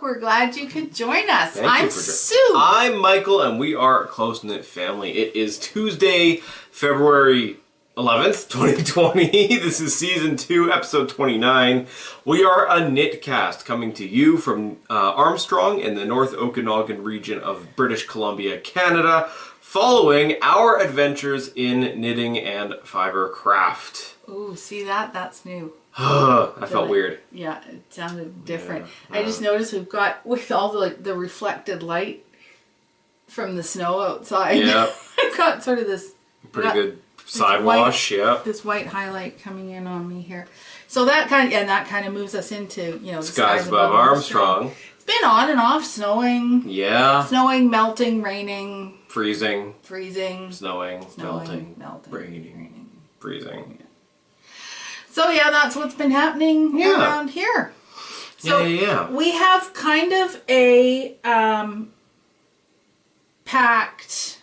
We're glad you could join us. I'm Sue. I'm Michael, and we are a close-knit family. It is Tuesday, February 11th, 2020. This is Season 2, Episode 29. We are a knitcast coming to you from Armstrong in the North Okanagan region of British Columbia, Canada, following our adventures in knitting and fiber craft. Ooh, see that? That's new. I felt weird. Yeah, it sounded different. Yeah. I just noticed we've got, with all the reflected light from the snow outside, yeah. I've got sort of this pretty good side wash, yeah. This white highlight coming in on me here. So that kind of moves us into, you know, the skies above Armstrong. It's been on and off, snowing. Yeah. Snowing, melting, raining. Freezing. Snowing, melting. Raining. Freezing. Yeah. So yeah, that's what's been happening around here. So we have kind of a packed.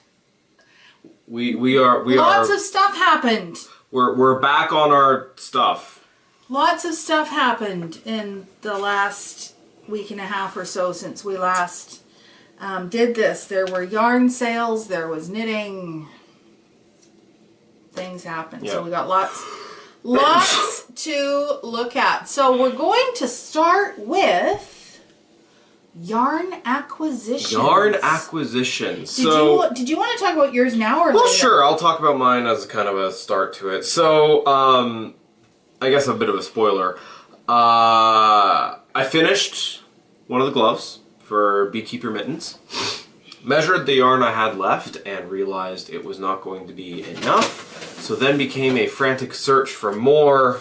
We are. Lots of stuff happened. We're back on our stuff. Lots of stuff happened in the last week and a half or so since we last did this. There were yarn sales. There was knitting. Things happened. Yep. So we got lots to look at. So we're going to start with yarn acquisitions. Did you want to talk about yours now or well, later? Sure. I'll talk about mine as kind of a start to it. So, I guess a bit of a spoiler. I finished one of the gloves for Beekeeper Mittens. Measured the yarn I had left and realized it was not going to be enough. So then became a frantic search for more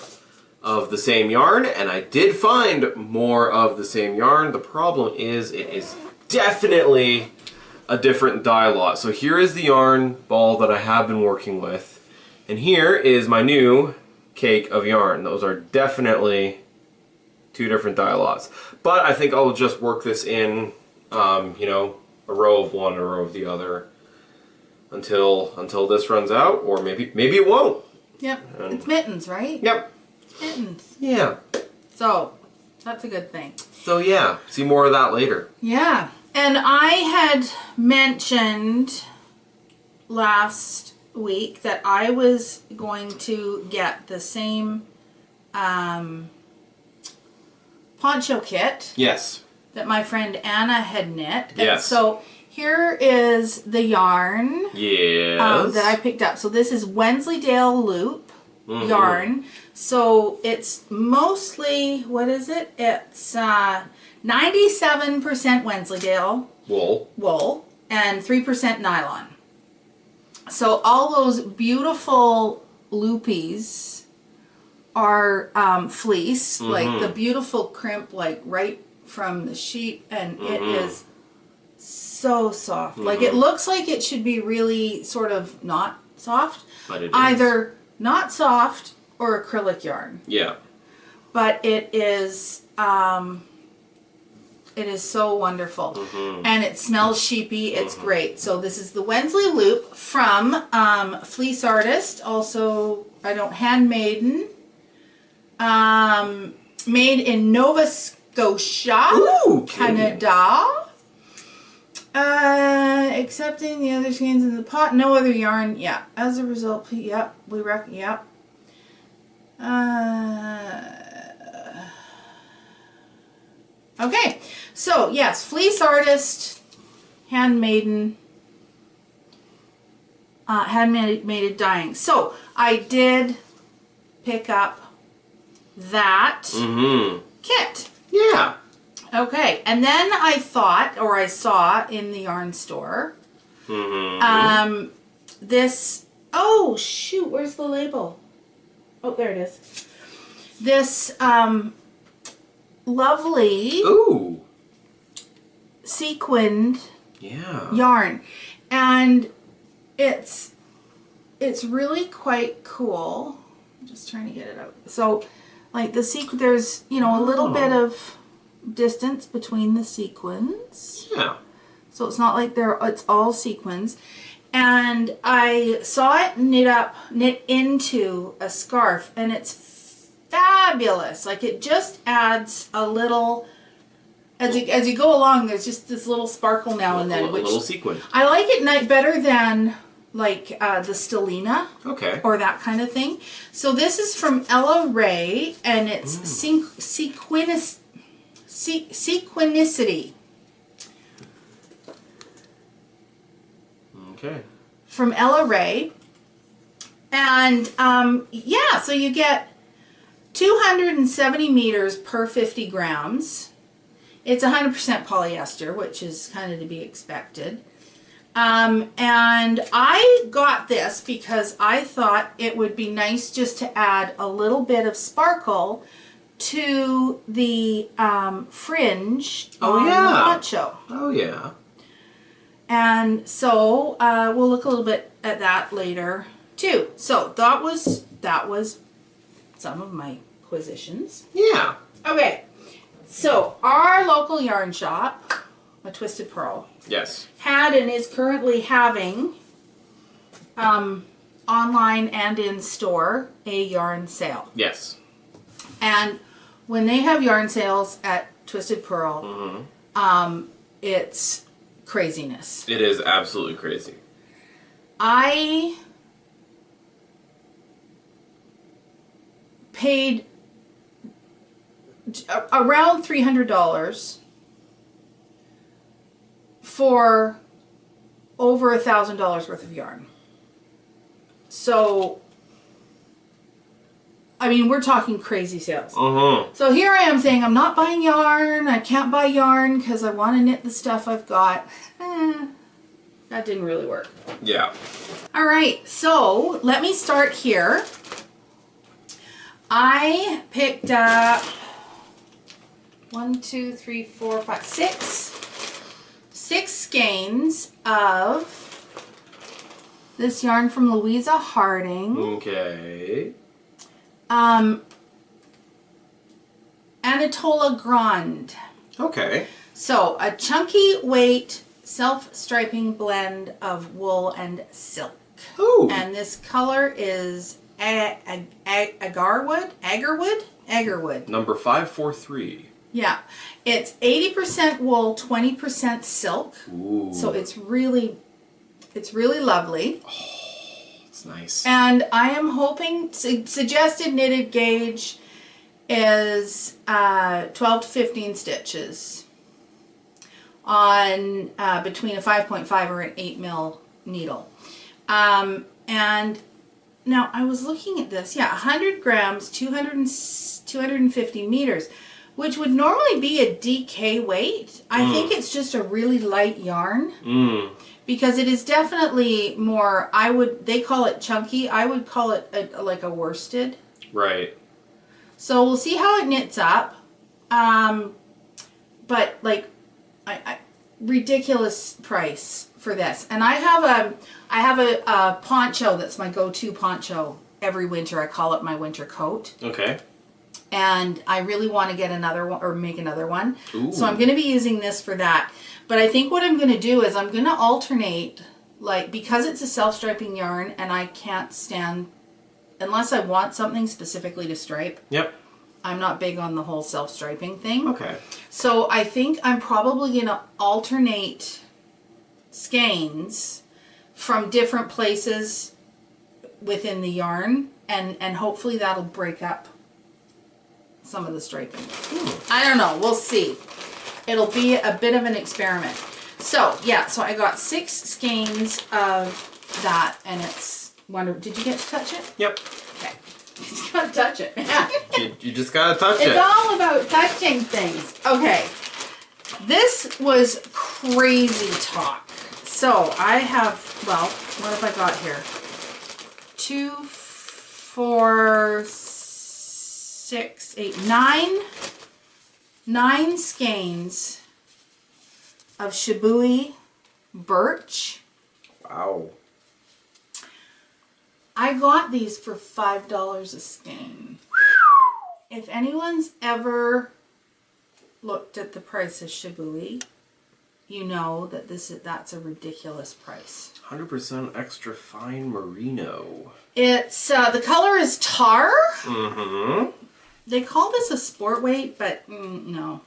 of the same yarn, and I did find more of the same yarn. The problem is it is definitely a different dye lot. So here is the yarn ball that I have been working with, and here is my new cake of yarn. Those are definitely two different dye lots. But I think I'll just work this in, you know, a row of one, a row of the other, until this runs out, or maybe it won't. Yep, it's mittens, right? Yep. It's mittens. Yeah. So that's a good thing. So yeah, see more of that later. Yeah, and I had mentioned last week that I was going to get the same poncho kit. Yes. That my friend Anna had knit. Yes. And so here is the yarn that I picked up. So this is Wensleydale loop yarn. So it's mostly, what is it? It's 97% Wensleydale wool and 3% nylon. So all those beautiful loopies are fleece, like the beautiful crimp, like right from the sheep, and it is so soft. Like it looks like it should be really sort of not soft, but it is. Either not soft or acrylic yarn. Yeah. But it is so wonderful. And it smells sheepy. It's great. So this is the Wensley loop from Fleece Artist, also handmaiden, made in Nova Scotia, Canada. Accepting the other skeins in the pot, no other yarn. Yeah. As a result, yep, we reckon. Yep. Okay. So yes, Fleece Artist, handmaiden, handmade dyeing. So I did pick up that kit. Yeah. Okay, and then I thought, or I saw in the yarn store, this, oh shoot, where's the label? Oh, there it is. This lovely sequined yarn. And it's really quite cool. I'm just trying to get it out. So, like there's, you know, a little bit of distance between the sequins. Yeah. So it's not like it's all sequins. And I saw it knit into a scarf, and it's fabulous. Like it just adds a little As you go along, there's just this little sparkle now and then. A little sequin. I like it better than like the Stellina. Okay. Or that kind of thing. So this is from Ella Ray, and it's Sequinicity. Okay. From Ella Ray. And yeah, so you get 270 meters per 50 grams. It's 100% polyester, which is kind of to be expected. And I got this because I thought it would be nice just to add a little bit of sparkle to the fringe on the poncho. Oh yeah. And so we'll look a little bit at that later too. So that was some of my acquisitions. Yeah. Okay. So our local yarn shop, a Twisted Pearl, Yes. had and is currently having online and in store a yarn sale. Yes. And when they have yarn sales at Twisted Pearl, it's craziness. It is absolutely crazy. I paid around $300 for over $1,000 worth of yarn. So, I mean, we're talking crazy sales. So here I am saying I'm not buying yarn. I can't buy yarn because I want to knit the stuff I've got. That didn't really work. Yeah. All right, so let me start here. I picked up 6 skeins of this yarn from Louisa Harding. Okay. Anatola Grande. Okay. So a chunky weight self-striping blend of wool and silk. Ooh. And this color is Agarwood. Number 543. Yeah. It's 80% wool, 20% silk. Ooh. So it's really lovely. It's nice. And I am hoping, suggested knitted gauge is 12 to 15 stitches on between a 5.5 or an 8 mil needle. And now I was looking at this, 100 grams, 250 meters, which would normally be a DK weight. I think it's just a really light yarn. Because it is definitely more, they call it chunky. I would call it like a worsted. Right. So we'll see how it knits up. But like, ridiculous price for this. And I have a poncho that's my go-to poncho every winter. I call it my winter coat. Okay. And I really want to get another one or make another one. Ooh. So I'm going to be using this for that. But I think what I'm going to do is I'm going to alternate, like, because it's a self-striping yarn and I can't stand, unless I want something specifically to stripe. Yep. I'm not big on the whole self-striping thing. Okay. So I think I'm probably going to alternate skeins from different places within the yarn, and hopefully that'll break up some of the striping. I don't know. We'll see. It'll be a bit of an experiment. So, yeah. So I got 6 skeins of that, and it's wonderful. Did you get to touch it? Yep. Okay. You just gotta touch it. You just gotta touch it. It's all about touching things. Okay. This was crazy talk. So I have, well, what have I got here? 2, 4, 6, 8, 9 skeins of Shibui birch. Wow. I got these for $5 a skein. If anyone's ever looked at the price of Shibui, you know that that's a ridiculous price. 100% extra fine merino. It's the color is tar. Mm-hmm. They call this a sport weight, but no.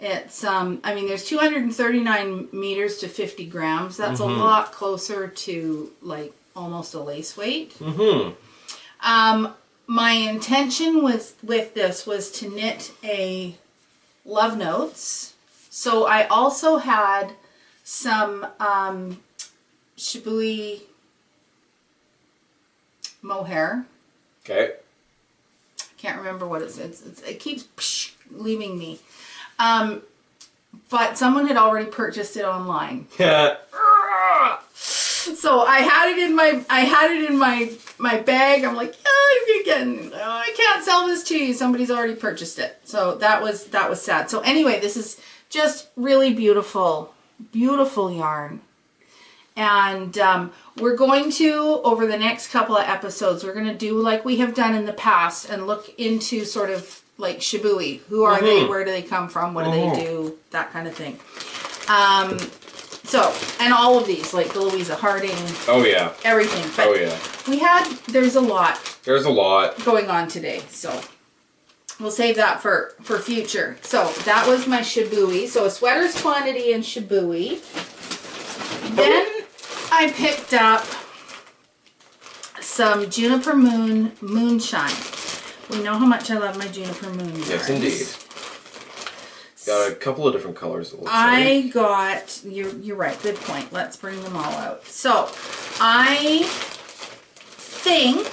It's, I mean, there's 239 meters to 50 grams. That's a lot closer to, like, almost a lace weight. My intention with this was to knit a Love Notes. So I also had some Shibui mohair. Okay. Can't remember what it keeps leaving me. But someone had already purchased it online. Yeah. So I had it in my bag. I'm like, I can't sell this to you. Somebody's already purchased it. So that was sad. So anyway, this is just really beautiful yarn. And we're going to, over the next couple of episodes, we're going to do like we have done in the past and look into sort of like Shibui. Who are they? Where do they come from? What do they do? That kind of thing. So, and all of these, like the Louisa Harding. Oh, yeah. Everything. But there's a lot. There's a lot going on today. So, we'll save that for future. So, that was my Shibui. So, a sweater's quantity in Shibui. Then I picked up some Juniper Moonshine. We know how much I love my Juniper Moon. Yes, indeed. Got a couple of different colors. It looks I got, you're right, good point. Let's bring them all out. So, I think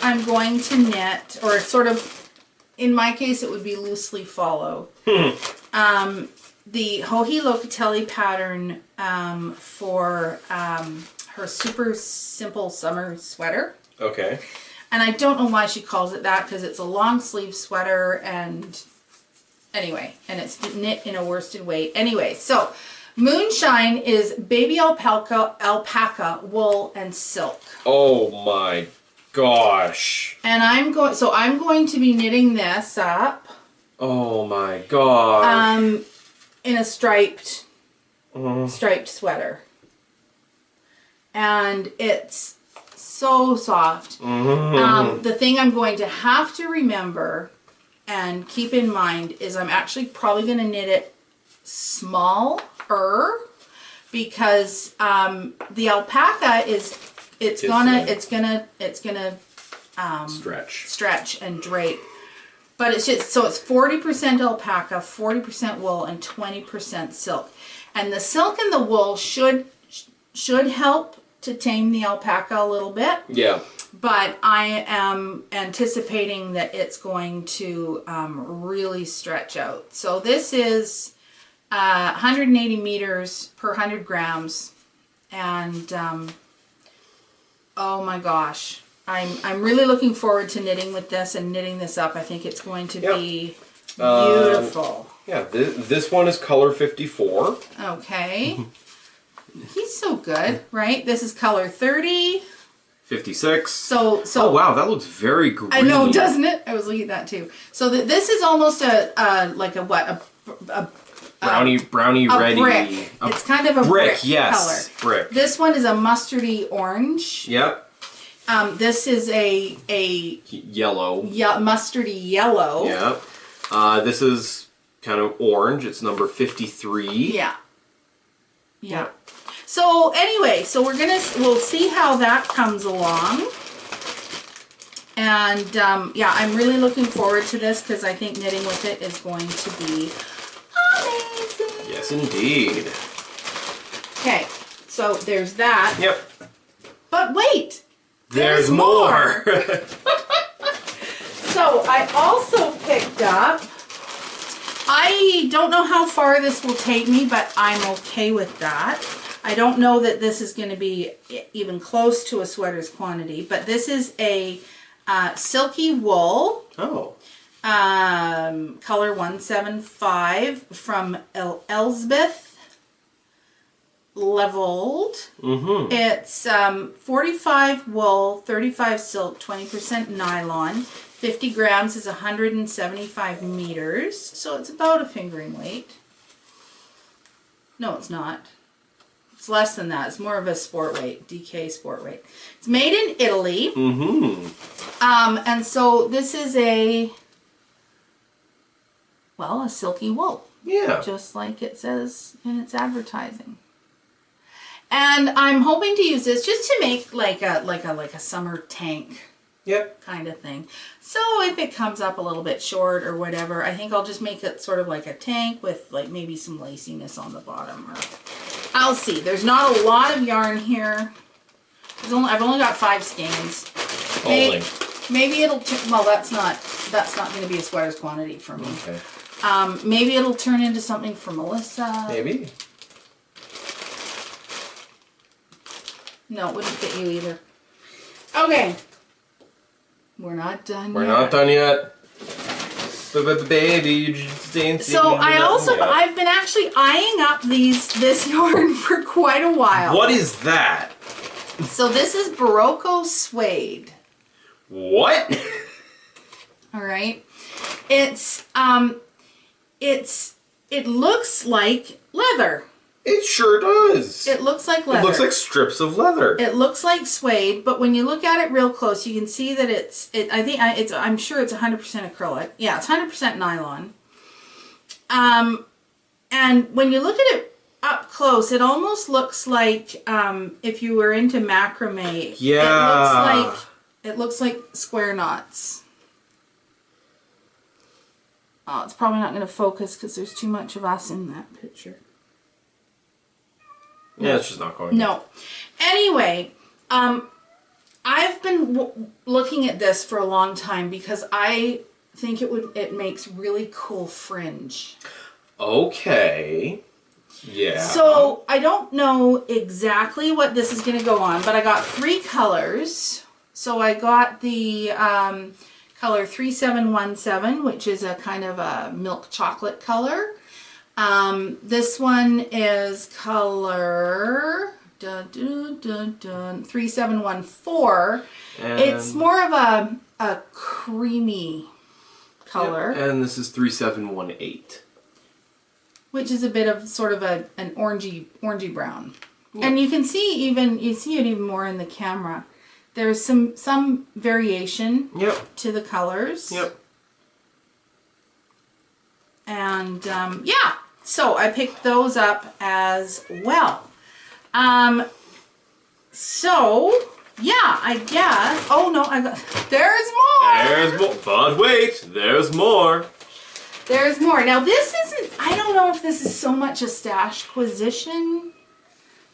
I'm going to knit, or sort of, in my case, it would be loosely follow. The Joji Locatelli pattern for her super simple summer sweater. Okay. And I don't know why she calls it that, because it's a long sleeve sweater, and anyway, and it's knit in a worsted weight. Anyway, so Moonshine is baby alpaca, wool, and silk. Oh my gosh. And I'm going to be knitting this up. Oh my gosh. In a striped sweater. And it's so soft. The thing I'm going to have to remember and keep in mind is I'm actually probably going to knit it smaller, because the alpaca it's gonna stretch and drape. But it's just, so it's 40% alpaca, 40% wool, and 20% silk. And the silk and the wool should help to tame the alpaca a little bit. Yeah. But I am anticipating that it's going to really stretch out. So this is 180 meters per 100 grams. And oh my gosh. I'm really looking forward to knitting with this and knitting this up. I think it's going to be beautiful. Yeah, this one is color 54. Okay. He's so good, right? This is color 30. 56. So oh wow, that looks very green. I know, doesn't it? I was looking at that too. So this is almost a brownie ready. Brick. It's kind of a brick yes, color. Brick. This one is a mustardy orange. Yep. This is a yellow. Yeah, mustardy yellow. Yeah. This is kind of orange. It's number 53. Yeah. Yeah. So anyway, so we'll see how that comes along. And yeah, I'm really looking forward to this because I think knitting with it is going to be amazing. Yes, indeed. Okay, so there's that. Yep. But wait! There's more! So I also picked up, I don't know how far this will take me, but I'm okay with that. I don't know that this is going to be even close to a sweater's quantity, but this is a silky wool. Oh. Color 175 from Elsbeth Leveled. Mm-hmm. It's 45 wool, 35 silk, 20% nylon. 50 grams is 175 meters, so it's about a fingering weight. No, it's not. It's less than that. It's more of a sport weight, DK sport weight. It's made in Italy. Mm-hmm. And so this is a silky wool. Yeah. Just like it says in its advertising. And I'm hoping to use this just to make like a summer tank. Yep. Kind of thing. So if it comes up a little bit short or whatever, I think I'll just make it sort of like a tank with like maybe some laciness on the bottom. Or I'll see. There's not a lot of yarn here. I've only got 5 skeins. Only. Maybe it'll. Well, that's not going to be a sweater's quantity for me. Okay. Maybe it'll turn into something for Melissa. Maybe. No, it wouldn't fit you either. Okay. We're not done yet. We're not done yet. But baby, you just ain't seen So yet. I've been actually eyeing up this yarn for quite a while. What is that? So this is Barocco suede. What? All right. It looks like leather. It sure does. It looks like leather. It looks like strips of leather. It looks like suede, but when you look at it real close, you can see that I'm sure it's 100% acrylic. Yeah, it's 100% nylon. And when you look at it up close, it almost looks like if you were into macrame. Yeah. It looks like square knots. Oh, it's probably not going to focus because there's too much of us in that picture. Yeah, it's just not going. No. Anyway, I've been looking at this for a long time because I think it makes really cool fringe. Okay. Yeah. So I don't know exactly what this is going to go on, but I got 3 colors. So I got the color 3717, which is a kind of a milk chocolate color. This one is color 3714. It's more of a creamy color. Yep. And this is 3718. Which is a bit of sort of an orangey brown. Yep. And you can see it even more in the camera. There's some variation to the colors. Yep. And yeah, so I picked those up as well. So yeah, I guess. Oh no, there's more. There's more. But wait, there's more. There's more. Now this isn't. I don't know if this is so much a stash acquisition.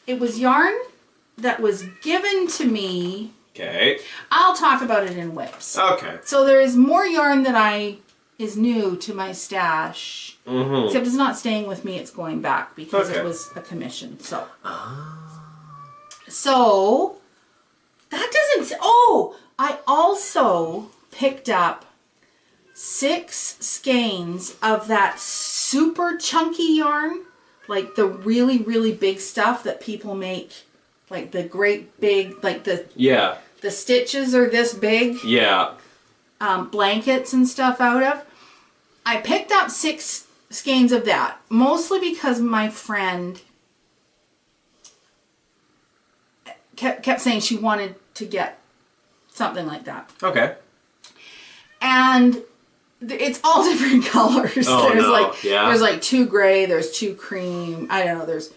It was yarn that was given to me. Okay. I'll talk about it in whips. Okay. So there is more yarn that is new to my stash. Mm-hmm. Except it's not staying with me, it's going back because it was a commission. So. So that doesn't. Oh, I also picked up 6 skeins of that super chunky yarn, like the really, really big stuff that people make, like the great big, like the stitches are this big. Yeah. Blankets and stuff out of. I picked up 6 skeins of that, mostly because my friend kept saying she wanted to get something like that. Okay. And it's all different colors. Oh, There's like 2 gray, there's 2 cream. I don't know. There's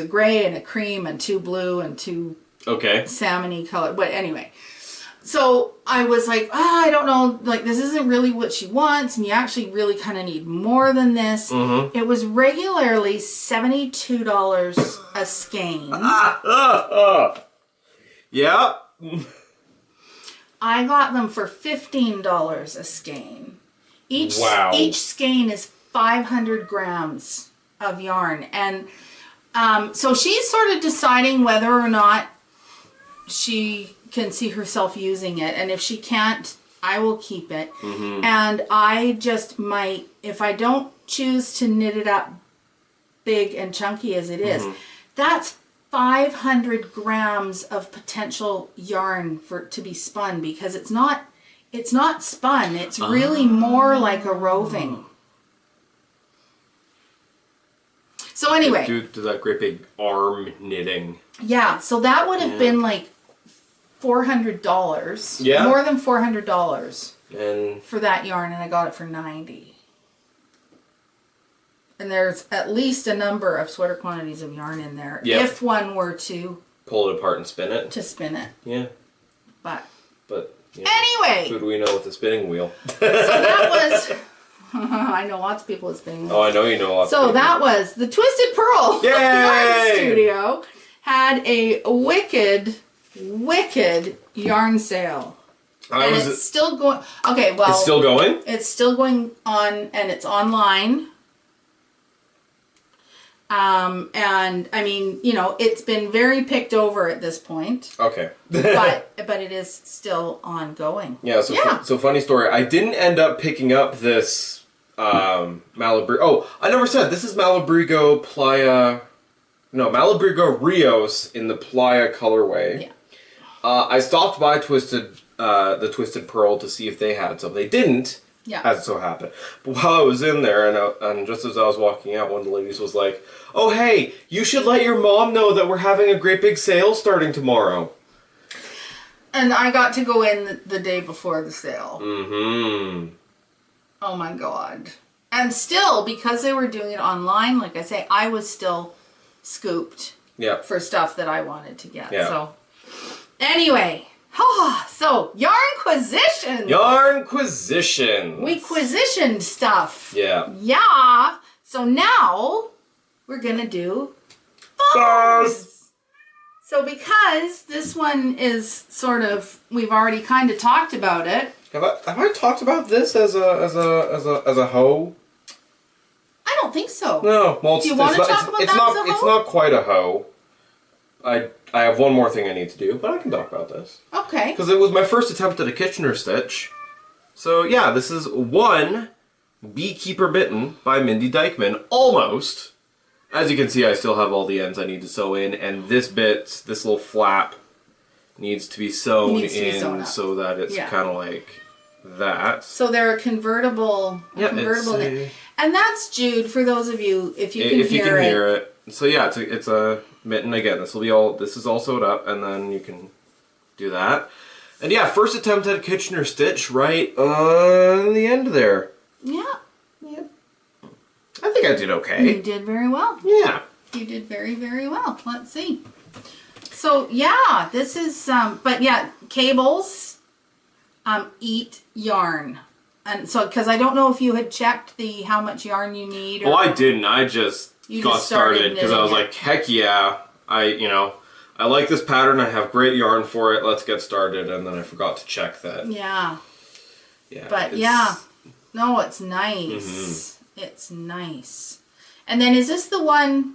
a gray and a cream and 2 blue and 2 salmon-y color. But anyway, so I was like, I don't know. Like this isn't really what she wants, and you actually really kind of need more than this. Mm-hmm. It was regularly $72 a skein. Yeah. I got them for $15 a skein. Each skein is 500 grams of yarn. And so she's sort of deciding whether or not she can see herself using it. And if she can't, I will keep it. Mm-hmm. And I just might, if I don't choose to knit it up big and chunky as it is, that's 500 grams of potential yarn to be spun, because it's not spun. It's really more like a roving. So anyway, do that great big arm knitting. Yeah, so that would have been like $400. Yeah, more than $400 for that yarn, and I got it for $90. And there's at least a number of sweater quantities of yarn in there. Yep. If one were to pull it apart and spin it. To spin it. Yeah. But you know, anyway. Who do we know with the spinning wheel? So that was... I know lots of people with spinning wheels. Oh, I know you know lots of people. So that was the Twisted Pearl Yarn Studio. Had a wicked yarn sale. And it's still going... Okay, well... It's still going? It's still going on, and it's online. And I mean, you know, it's been very picked over at this point. Okay. but it is still ongoing. Yeah, so funny story. I didn't end up picking up this Malabrigo. Oh, I never said this is Malabrigo Playa. No, Malabrigo Rios in the Playa colorway. Yeah. I stopped by the Twisted Pearl to see if they had some. They didn't. Yeah. As it so happened. But while I was in there, and just as I was walking out, one of the ladies was like, "Oh, hey, you should let your mom know that we're having a great big sale starting tomorrow." And I got to go in the day before the sale. Mm-hmm. Oh my God. And still, because they were doing it online, like I say, I was still scooped for stuff that I wanted to get. Yeah. So, anyway... so, Yarnquisition. We quisitioned stuff. Yeah. Yeah. So now we're going to do bows. So because this one is sort of, we've already kind of talked about it. Have I talked about this as a hoe? I don't think so. No. Well, do you want to talk about that as a hoe? It's not quite a hoe. I have one more thing I need to do, but I can talk about this. Okay. Because it was my first attempt at a Kitchener stitch. So yeah, this is one Beekeeper Mitten by Mindy Dykman. Almost. As you can see, I still have all the ends I need to sew in, and this little flap, needs to be sewn in so that it's kind of like that. So they're a convertible. And that's Jude, for those of you, if you can hear it. So yeah, it's a mitten again. This is all sewed up, and then you can do that. And yeah, first attempt at a Kitchener stitch right on the end there. Yeah. I think I did okay. You did very well. Yeah. You did very, very well. Let's see. So yeah, this is but yeah, cables eat yarn. And so, because I don't know if you had checked how much yarn you need. Well, I didn't. I just got started because I was like, heck yeah, I like this pattern. I have great yarn for it. Let's get started. And then I forgot to check that. Yeah. Yeah. But yeah, no, it's nice. Mm-hmm. It's nice. And then is this the one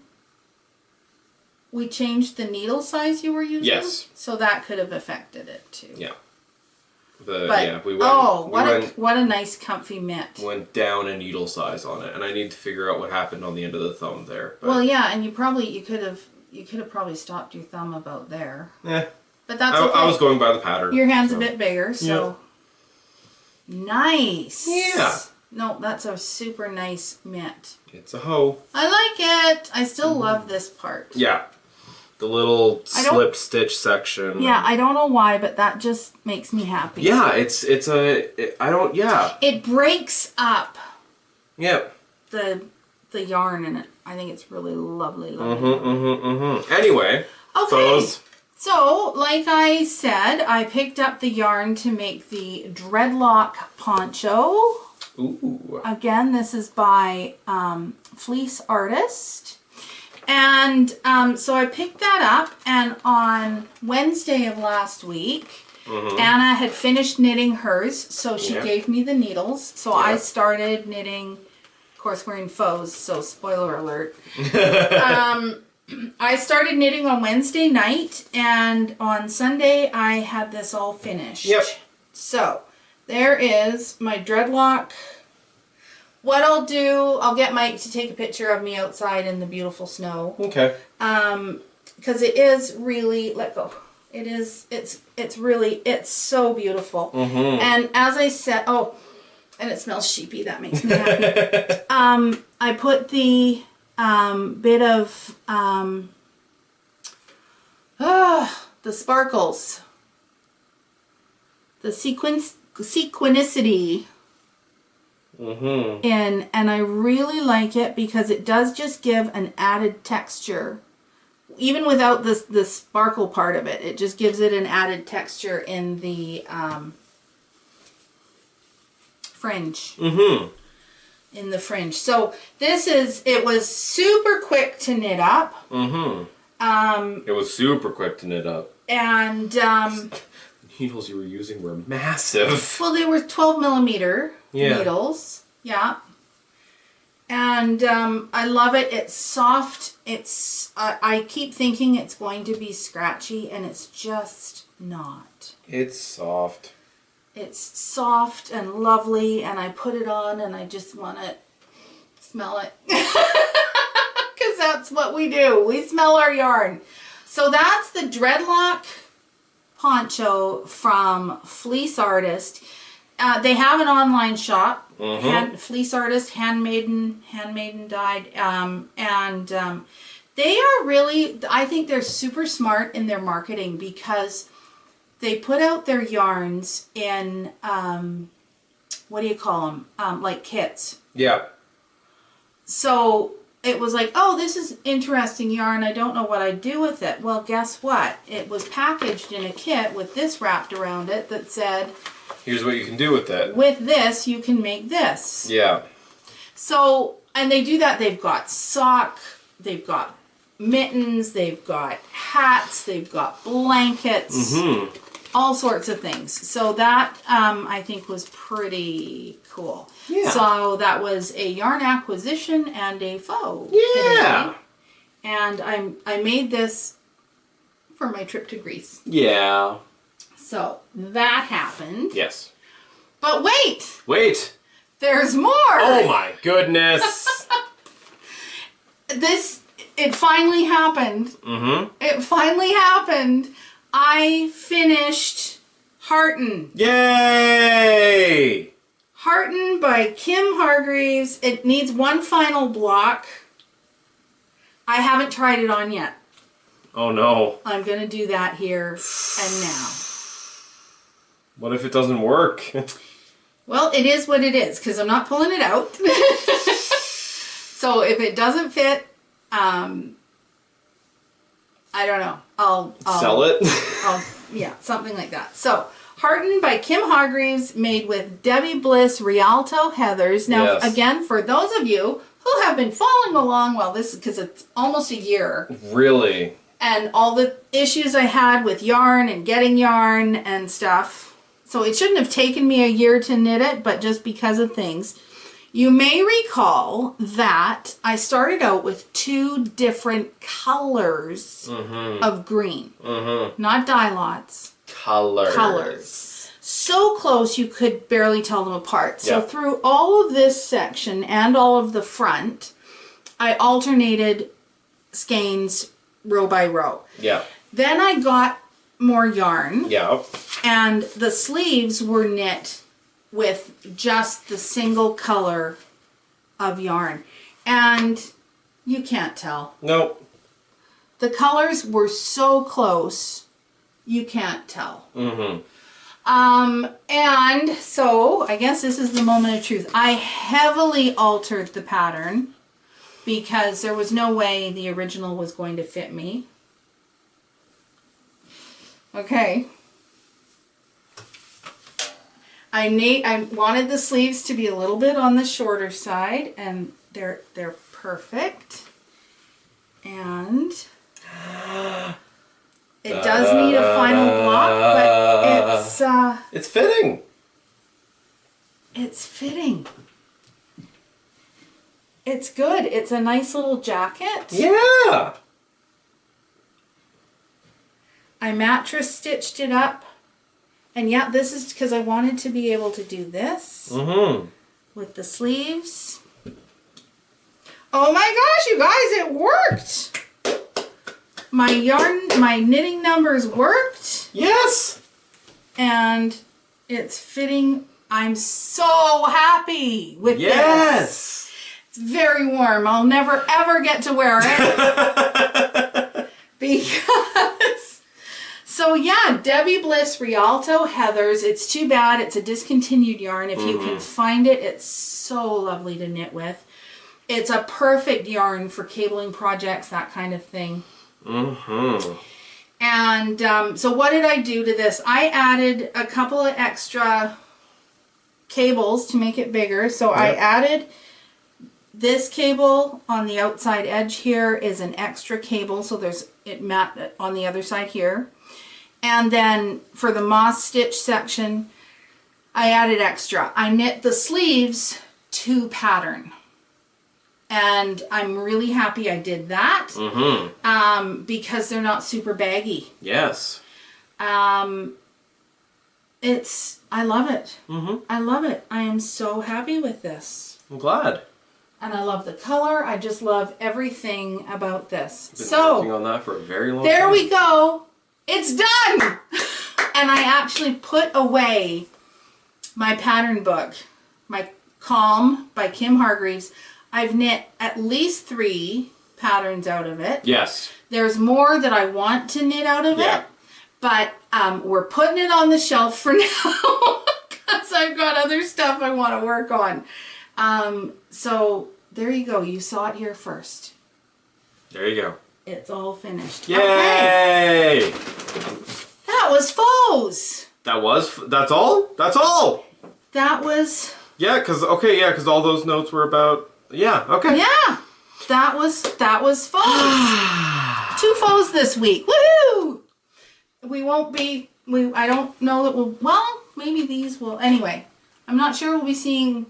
we changed the needle size you were using? Yes. So that could have affected it too. Yeah. We went. What a nice comfy mitt. Went down a needle size on it, and I need to figure out what happened on the end of the thumb there. But. Well, yeah, and you could have probably stopped your thumb about there. Yeah. But that's okay. I was going by the pattern. Your hand's a bit bigger, so nice. Yeah. No, that's a super nice mitt. It's a hoe. I like it. I still love this part. Yeah. The little slip stitch section. Yeah, I don't know why, but that just makes me happy. Yeah, It breaks up. Yep. The yarn in it. I think it's really lovely. Anyway. Okay. So, like I said, I picked up the yarn to make the dreadlock poncho. Ooh. Again, this is by Fleece Artist. And so I picked that up, and on Wednesday of last week, Anna had finished knitting hers, so she gave me the needles. So I started knitting. Of course, we're in faux, so spoiler alert. I started knitting on Wednesday night, and on Sunday I had this all finished. Yep. So there is my dreadlock. What I'll do, I'll get Mike to take a picture of me outside in the beautiful snow. Okay. Because it is really, let go. It is, it's so beautiful. And as I said, and it smells sheepy, that makes me happy. I put the bit of, the sparkles. The sequinicity. in, and I really like it because it does just give an added texture. Even without the sparkle part of it, it just gives it an added texture in the fringe. In the fringe. So it was super quick to knit up. It was super quick to knit up. And the needles you were using were massive. Well, they were 12 millimeter needles. Yeah. And I love it. It's soft. I keep thinking it's going to be scratchy, and it's just not. It's soft. It's soft and lovely, and I put it on, and I just want to smell it. Because that's what we do. We smell our yarn. So that's the dreadlock poncho from Fleece Artist. They have an online shop. Fleece Artist, handmaiden dyed, and they are really, I think they're super smart in their marketing because they put out their yarns in, what do you call them, like kits. Yeah. So it was like, oh, this is interesting yarn, I don't know what I'd do with it. Well, guess what? It was packaged in a kit with this wrapped around it that said, here's what you can do with it. With this, you can make this. Yeah. So, and they do that. They've got sock, they've got mittens, they've got hats, they've got blankets, all sorts of things. So that, I think, was pretty cool. Yeah. So that was a yarn acquisition and a faux. Yeah. Today. And I made this for my trip to Greece. Yeah. So that happened. Yes. But wait! Wait! There's more! Oh my goodness! It finally happened. It finally happened. I finished Hearten. Yay! Hearten by Kim Hargreaves. It needs one final block. I haven't tried it on yet. Oh no. I'm going to do that here and now. What if it doesn't work? Well, it is what it is, because I'm not pulling it out. So if it doesn't fit, I don't know. I'll sell it? Yeah, something like that. So, Hearten by Kim Hargreaves, made with Debbie Bliss Rialto Heathers. Now, again, for those of you who have been following along, well, this is because it's almost a year. Really? And all the issues I had with yarn and getting yarn and stuff. So it shouldn't have taken me a year to knit it, but just because of things. You may recall that I started out with 2 different colors of green. Not dye lots. Colors. So close you could barely tell them apart. So through all of this section and all of the front, I alternated skeins row by row. Yeah. Then I got more yarn. Yeah. And the sleeves were knit with just the single color of yarn. And you can't tell. Nope. The colors were so close, you can't tell. And so, I guess this is the moment of truth. I heavily altered the pattern because there was no way the original was going to fit me. Okay. I wanted the sleeves to be a little bit on the shorter side, and they're perfect. And it does need a final block, but it's fitting. It's fitting. It's good. It's a nice little jacket. Yeah. I mattress stitched it up. And yeah, this is because I wanted to be able to do this with the sleeves. Oh my gosh, you guys, it worked! My knitting numbers worked. Yes! And it's fitting. I'm so happy with this. It's very warm. I'll never ever get to wear it. Because... So So yeah, Debbie Bliss Rialto Heathers. It's too bad it's a discontinued yarn. If you can find it, it's so lovely to knit with. It's a perfect yarn for cabling projects, that kind of thing. And so what did I do to this? I added a couple of extra cables to make it bigger. So I added this cable on the outside edge here is an extra cable. So there's it mat on the other side here. And then for the moss stitch section, I added extra. I knit the sleeves to pattern. And I'm really happy I did that because they're not super baggy. Yes. I love it. I love it. I am so happy with this. I'm glad. And I love the color. I just love everything about this. Been working on that for a very long time. There we go. It's done. And I actually put away my pattern book, my Calm by Kim Hargreaves. I've knit at least 3 patterns out of it. Yes. There's more that I want to knit out of it, but we're putting it on the shelf for now because I've got other stuff I want to work on. So there you go. You saw it here first. There you go. It's all finished. Yay! Okay. That was faux. That's all? That's all! That was... Yeah, because all those notes were about... Yeah, okay. Yeah, that was faux. 2 faux this week. Woohoo! We won't be... I don't know that we'll... Well, maybe these will... Anyway, I'm not sure we'll be seeing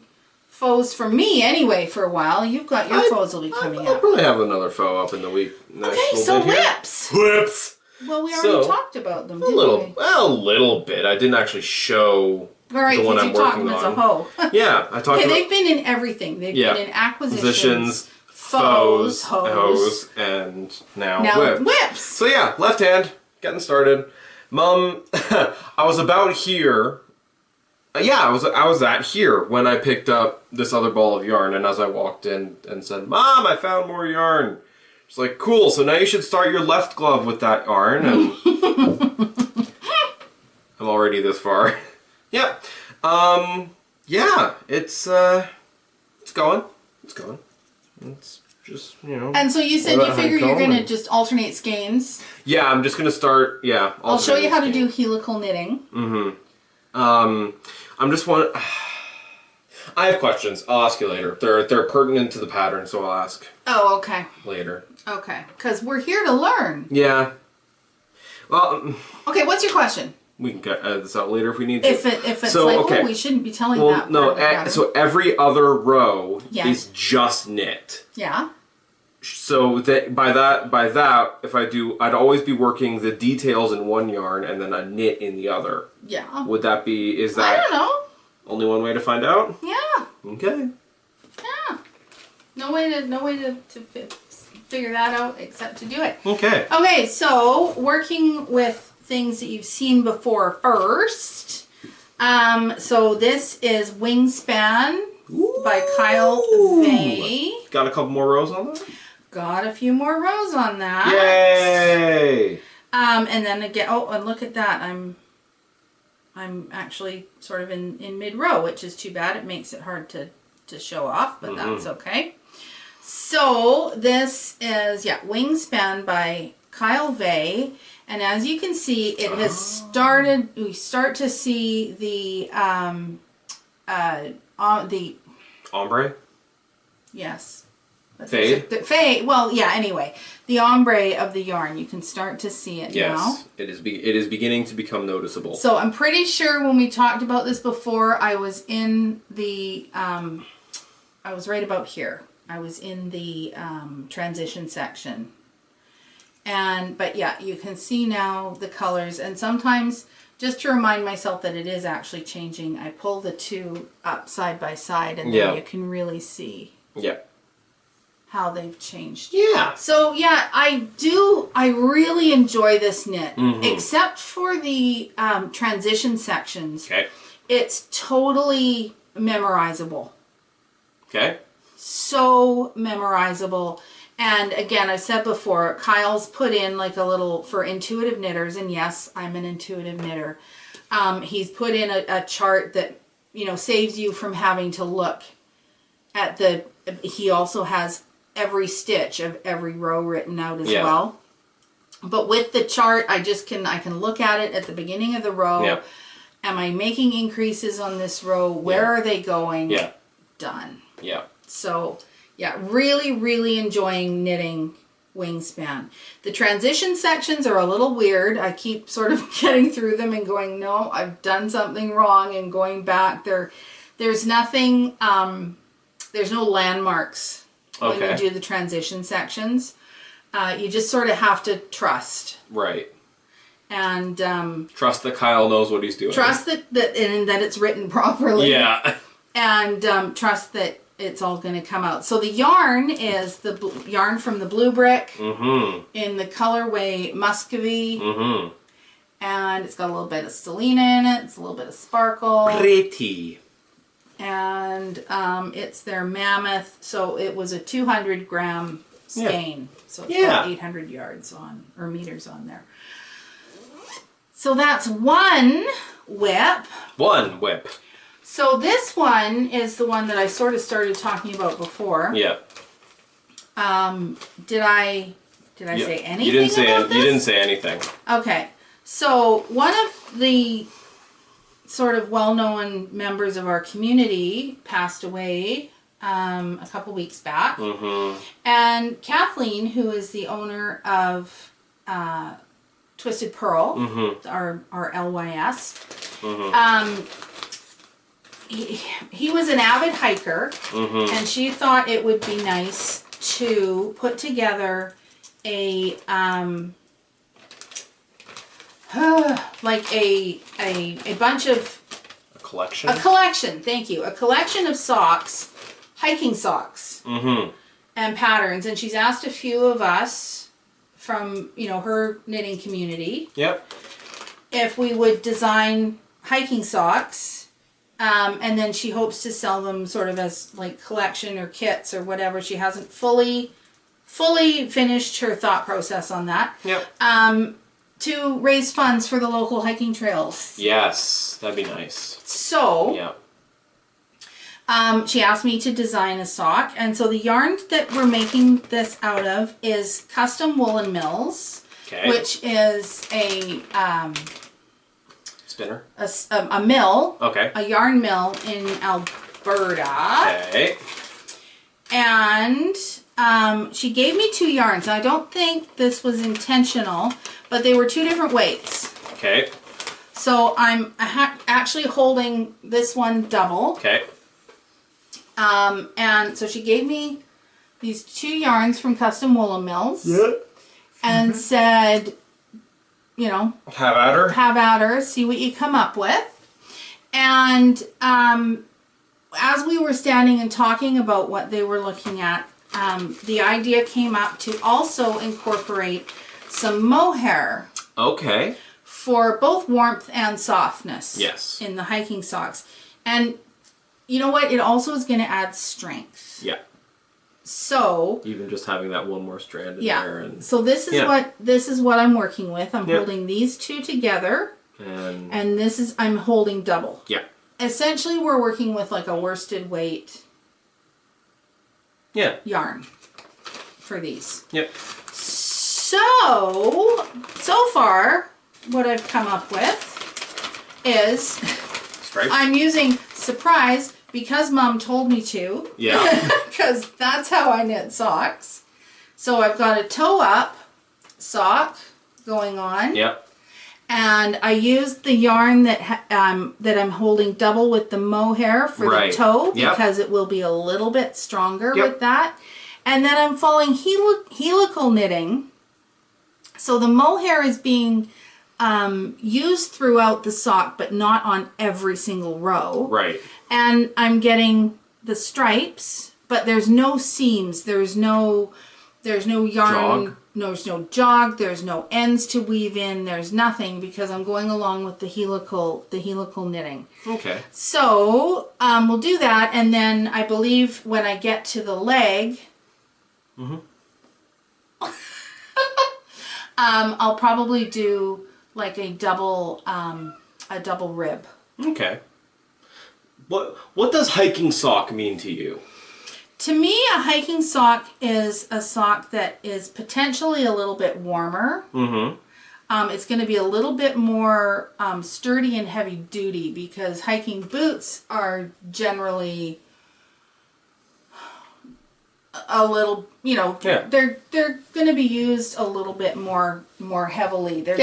faux from me anyway for a while. You've got your faux will be coming I'll up. probably have another faux up in the week. Okay, so whips. Whips! Well, we already talked about them, didn't we? Well, a little bit. I didn't actually show... All right, the one I'm you talked them working as a on. hoe. Yeah, I talked Okay, about... they've been in everything. They've been in acquisitions, faux, hose, and now whips. So yeah, left hand, getting started. Mom, I was about here. I was at here when I picked up this other ball of yarn, and as I walked in and said, "Mom, I found more yarn." She's like, "Cool, so now you should start your left glove with that yarn." And I'm already this far. Yeah. Yeah, it's going. It's going. It's just, And so you said you figure you're going to just alternate skeins. Yeah, I'm just going to start, I'll show you how to do helical knitting. I'm just I have questions. I'll ask you later. They're pertinent to the pattern, so I'll ask. Oh, okay. Later. Okay, because we're here to learn. Yeah. Well. Okay, what's your question? We can get this out later if we need to. If it's we shouldn't be telling that. No. So every other row is just knit. Yeah. So by that, if I'd always be working the details in one yarn and then a knit in the other. Yeah. Would that be? Is that? I don't know. Only one way to find out. Yeah. Okay. Yeah. No way to figure that out except to do it. Okay. Okay. So working with things that you've seen before first. So this is Wingspan by Kyle Vay. Got a couple more rows on that? Got a few more rows on that. Yay! And then again, and look at that. I'm actually sort of in mid-row, which is too bad. It makes it hard to show off, but that's okay. So this is, Wingspan by Kyle Vay. And as you can see, it has started, we start to see the ombre? Yes. Fade? Fade, well, yeah, anyway. The ombre of the yarn, you can start to see it now. Yes, it is beginning to become noticeable. So I'm pretty sure when we talked about this before, I was in the, I was right about here. I was in the transition section. But yeah, you can see now the colors, and sometimes just to remind myself that it is actually changing, I pull the two up side by side, and then you can really see how they've changed. Yeah. So yeah, I really enjoy this knit, except for the transition sections. Okay. It's totally memorizable. Okay. So memorizable. And again, I said before, Kyle's put in like a little, for intuitive knitters, and yes, I'm an intuitive knitter. He's put in a chart that, you know, saves you from having to look at he also has every stitch of every row written out as well. But with the chart, I can look at it at the beginning of the row. Yeah. Am I making increases on this row? Where are they going? Yeah. Done. Yeah. So, yeah, really, really enjoying knitting Wingspan. The transition sections are a little weird. I keep sort of getting through them and going, no, I've done something wrong, and going back. There's nothing, there's no landmarks when you do the transition sections. You just sort of have to trust. Right. And trust that Kyle knows what he's doing. Trust that it's written properly. Yeah. And trust that it's all going to come out. So the yarn is the yarn from the Blue Brick in the colorway Muscovy. And it's got a little bit of stellina in it. It's a little bit of sparkle. Pretty. And it's their Mammoth. So it was a 200-gram skein. So it's got 800 yards on, or meters on there. So that's one whip. One whip. So this one is the one that I sort of started talking about before. Yeah. Did I say anything about this? You didn't say anything. Okay. So one of the sort of well-known members of our community passed away a couple weeks back. And Kathleen, who is the owner of Twisted Pearl, our LYS, he was an avid hiker, and she thought it would be nice to put together a like a bunch of a collection. Thank you. A collection of socks, hiking socks, and patterns. And she's asked a few of us from, you know, her knitting community, if we would design hiking socks, and then she hopes to sell them sort of as like collection or kits or whatever. She hasn't fully finished her thought process on that. To raise funds for the local hiking trails. Yes, that'd be nice. So, she asked me to design a sock, and so the yarn that we're making this out of is Custom Woolen Mills, which is a spinner, a mill, a yarn mill in Alberta. And she gave me 2 yarns. I don't think this was intentional, but they were 2 different weights. So I'm actually holding this one double. And so she gave me these 2 yarns from Custom Woolen Mills. And said, you know, have at her, see what you come up with. And as we were standing and talking about what they were looking at, the idea came up to also incorporate some mohair. For both warmth and softness. In the hiking socks. And you know what? It also is going to add strength. So even just having that one more strand in there. And so this is what I'm working with. I'm holding these 2 together. And this is, I'm holding double. Essentially, we're working with like a worsted weight yarn for these. So far, what I've come up with is stripes. I'm using, surprise, because Mom told me to. Because that's how I knit socks. So I've got a toe up sock going on. And I used the yarn that I'm holding double with the mohair for the toe, because it will be a little bit stronger with that. And then I'm following helical knitting. So the mohair is being used throughout the sock, but not on every single row. And I'm getting the stripes, but there's no seams. There's no yarn. There's no jog. There's no ends to weave in. There's nothing, because I'm going along with the helical knitting. So we'll do that, and then I believe when I get to the leg, I'll probably do like a double rib. Okay. What does hiking sock mean to you? To me, a hiking sock is a sock that is potentially a little bit warmer. Mm-hmm. It's going to be a little bit more sturdy and heavy duty because hiking boots are generally a little, they're going to be used a little bit more heavily. They're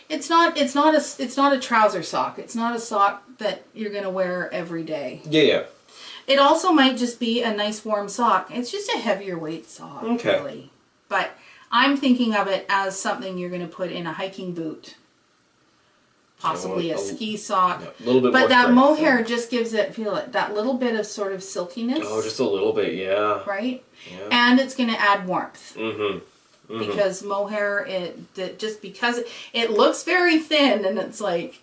it's not a trouser sock. It's not a sock that you're going to wear every day. Yeah. It also might just be a nice warm sock. It's just a heavier weight sock, really. But I'm thinking of it as something you're going to put in a hiking boot. Possibly a ski sock. Yeah, a little bit more that mohair just gives it, feel it, that little bit of sort of silkiness. Oh, just a little bit, yeah. Right? Yeah. And it's going to add warmth. Mm-hmm. Mm-hmm. Because mohair, because it looks very thin and it's like,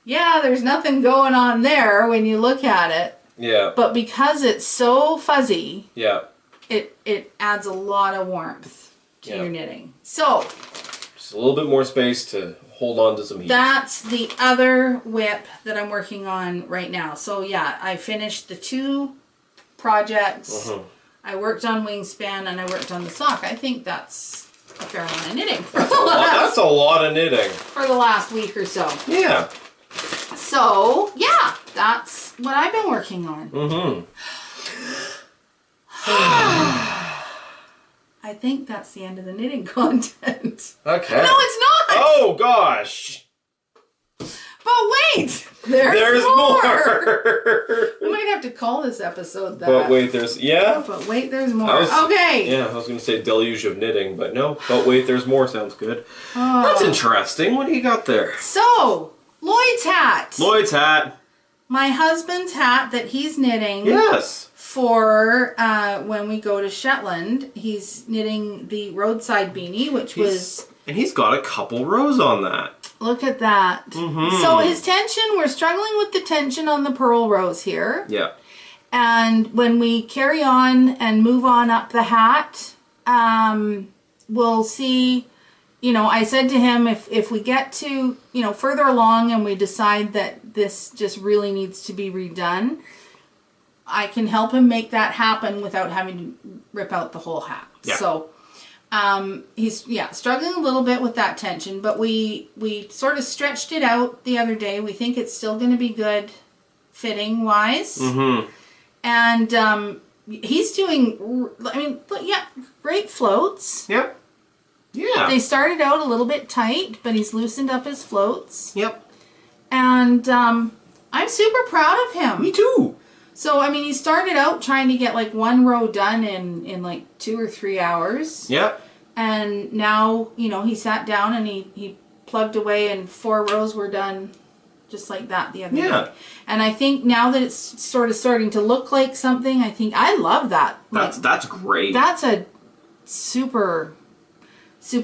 yeah, there's nothing going on there when you look at it. Yeah. But because it's so fuzzy, yeah, it adds a lot of warmth to your knitting. So, just a little bit more space to hold on to some heat. That's the other whip that I'm working on right now. So yeah, I finished the 2 projects. Mm-hmm. I worked on wingspan and I worked on the sock. I think that's a fair amount of knitting. That's a lot of knitting. For the last week or so. Yeah. So, yeah, that's what I've been working on. Mm-hmm. I think that's the end of the knitting content. Okay. No, it's not! Oh, gosh! But wait! There's more! We might have to call this episode that. But wait, there's... Yeah? But wait, there's more. Okay! Yeah, I was going to say deluge of knitting, but no. But wait, there's more sounds good. That's interesting. What do you got there? So, Lloyd's hat. Lloyd's hat. My husband's hat that he's knitting. Yes. For when we go to Shetland. He's knitting the roadside beanie, which was... And he's got a couple rows on that. Look at that. Mm-hmm. So his tension, we're struggling with the tension on the purl rows here. Yeah. And when we carry on and move on up the hat, we'll see... I said to him, if we get to, further along and we decide that this just really needs to be redone, I can help him make that happen without having to rip out the whole hat. Yeah. So, he's, struggling a little bit with that tension, but we sort of stretched it out the other day. We think it's still going to be good fitting-wise. Mm-hmm. And he's doing, great floats. Yep. Yeah. They started out a little bit tight, but he's loosened up his floats. Yep. And I'm super proud of him. Me too. So, he started out trying to get like 1 row done in like 2 or 3 hours. Yep. And now, he sat down and he plugged away and 4 rows were done just like that the other day. And I think now that it's sort of starting to look like something, I love that. That's great. That's a super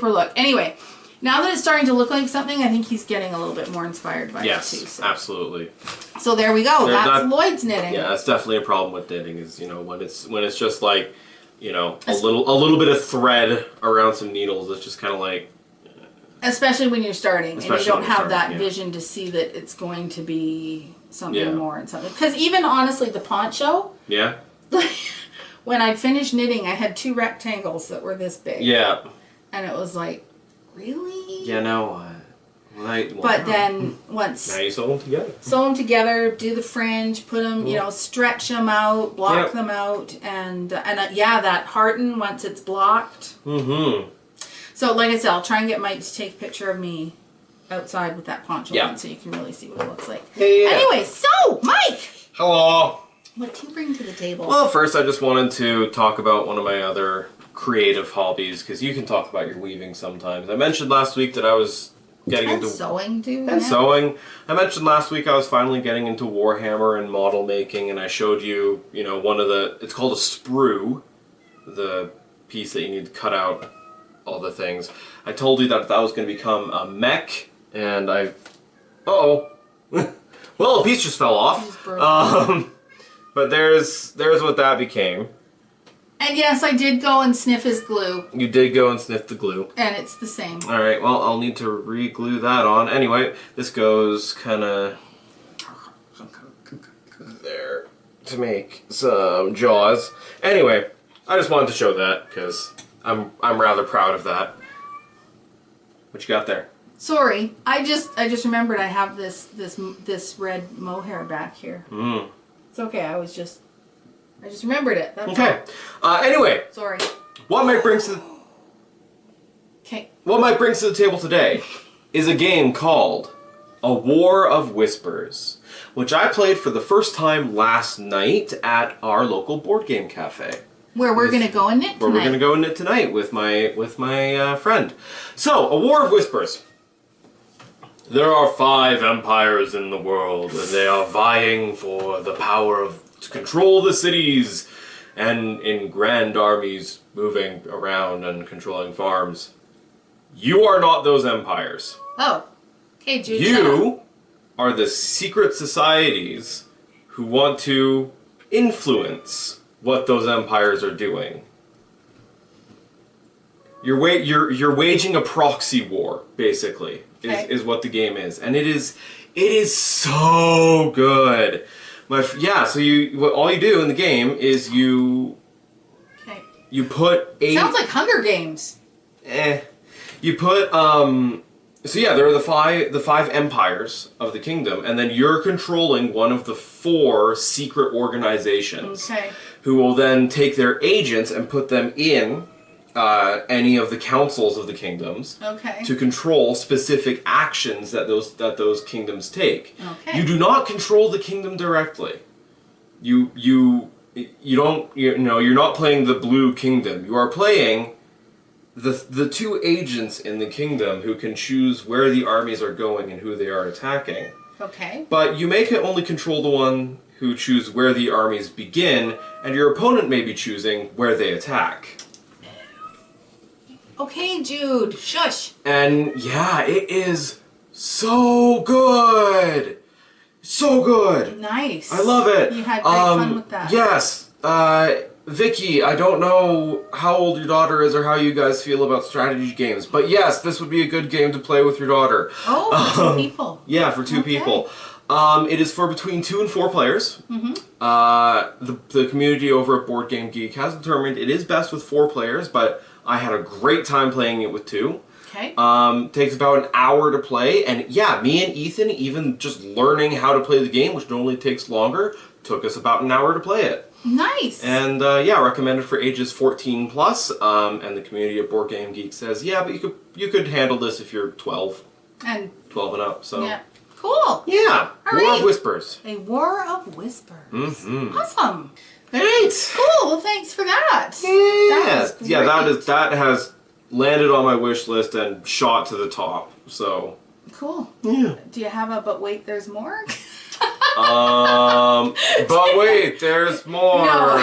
look. Anyway, now that it's starting to look like something, I think he's getting a little bit more inspired by it too. Yes, absolutely. So there we go. That's Lloyd's knitting. Yeah, that's definitely a problem with knitting is, when it's just like, a little bit of thread around some needles. It's just kind of like... Especially when you're starting and you don't have that vision to see that it's going to be something more and something. Because even honestly, the poncho... Yeah. When I'd finished knitting, I had 2 rectangles that were this big. Yeah. And it was like, really? Yeah, no. But then once... Now you sew them together. Sew them together, do the fringe, put them, stretch them out, block them out. And that harden once it's blocked. Mm-hmm. So like I said, I'll try and get Mike to take a picture of me outside with that poncho on so you can really see what it looks like. Yeah. Anyway, so, Mike! Hello! What do you bring to the table? Well, first I just wanted to talk about one of my other... creative hobbies, because you can talk about your weaving sometimes. I mentioned last week that I was getting into sewing too. And sewing. I mentioned last week I was finally getting into Warhammer and model making, and I showed you, one of the, it's called a sprue, the piece that you need to cut out all the things. I told you that was going to become a mech, and well, a piece just fell off. But there's what that became. And yes, I did go and sniff his glue. You did go and sniff the glue. And it's the same. All right, well, I'll need to re-glue that on. Anyway, this goes kind of there to make some jaws. Anyway, I just wanted to show that because I'm rather proud of that. What you got there? Sorry, I just remembered I have this red mohair back here. It's okay. I just remembered it. That's okay. Anyway. Sorry. What might bring to the table today is a game called A War of Whispers, which I played for the first time last night at our local board game cafe. Where we're going to go in it tonight. Where we're going to go in it tonight with my friend. So, A War of Whispers. There are 5 empires in the world, and they are vying for the power to control the cities, and in grand armies moving around and controlling farms. You are not those empires. Oh. Okay, Jude. You are the secret societies who want to influence what those empires are doing. You're waging a proxy war, basically, is what the game is, and it is so good. So all you do in the game is you put 8. Sounds like Hunger Games. You put there are the five empires of the kingdom, and then you're controlling one of the 4 secret organizations. Okay. Who will then take their agents and put them in any of the councils of the kingdoms to control specific actions that those kingdoms take. Okay. You do not control the kingdom directly. You're not playing the blue kingdom. You are playing the 2 agents in the kingdom who can choose where the armies are going and who they are attacking. Okay. But you may only control the one who choose where the armies begin, and your opponent may be choosing where they attack. Okay, Jude. Shush. And yeah, it is so good. So good. Nice. I love it. You had great fun with that. Yes. Vicky, I don't know how old your daughter is or how you guys feel about strategy games, but yes, this would be a good game to play with your daughter. Oh, for 2 people. Yeah, for 2 people. It is for between 2 and 4 players. Mm-hmm. The community over at Board Game Geek has determined it is best with 4 players, but I had a great time playing it with 2. Okay. Takes about an hour to play, and yeah, me and Ethan, even just learning how to play the game, which normally takes longer, took us about an hour to play it. Nice. And recommended for ages 14 plus. And the community at Board Game Geek says, yeah, but you could handle this if you're 12. And 12 and up. So yeah. Cool. Yeah. All War right. of Whispers. A War of Whispers. Mm-hmm. Awesome. All right. Cool. Well, thanks for that. Yeah. That has landed on my wish list and shot to the top. So cool. Yeah. Do you have a but wait, there's more? But wait, there's more. No,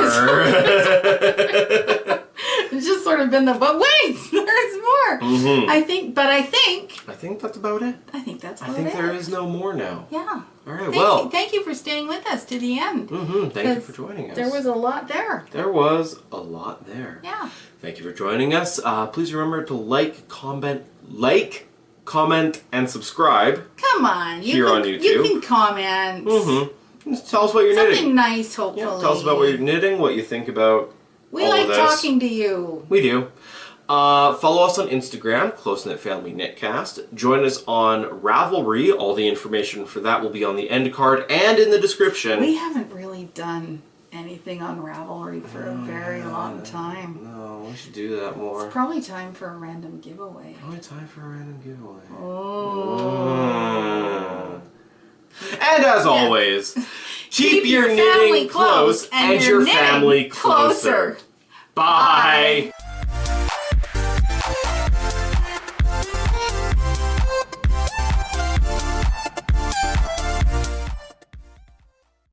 it's just sort of been the but wait, there's more. Mm-hmm. I think that's about it. I think that's about I think there is no more now. Yeah. All right. Thank you for staying with us to the end. Mm-hmm. Thank you for joining us. There was a lot there. There was a lot there. Yeah. Thank you for joining us. Please remember to like, comment, and subscribe. Come on. Here on YouTube. You can comment. Mm-hmm. Just tell us what you're knitting. Something nice, hopefully. Yeah, tell us about what you're knitting, what you think about We all like of this. talking to you. We do. Follow us on Instagram, Close Knit Family Knitcast. Join us on Ravelry. All the information for that will be on the end card and in the description. We haven't really done anything on Ravelry for a very long time. No, we should do that more. It's probably time for a random giveaway. Probably time for a random giveaway. Oh. And as always, keep your knitting close and your family closer. Bye.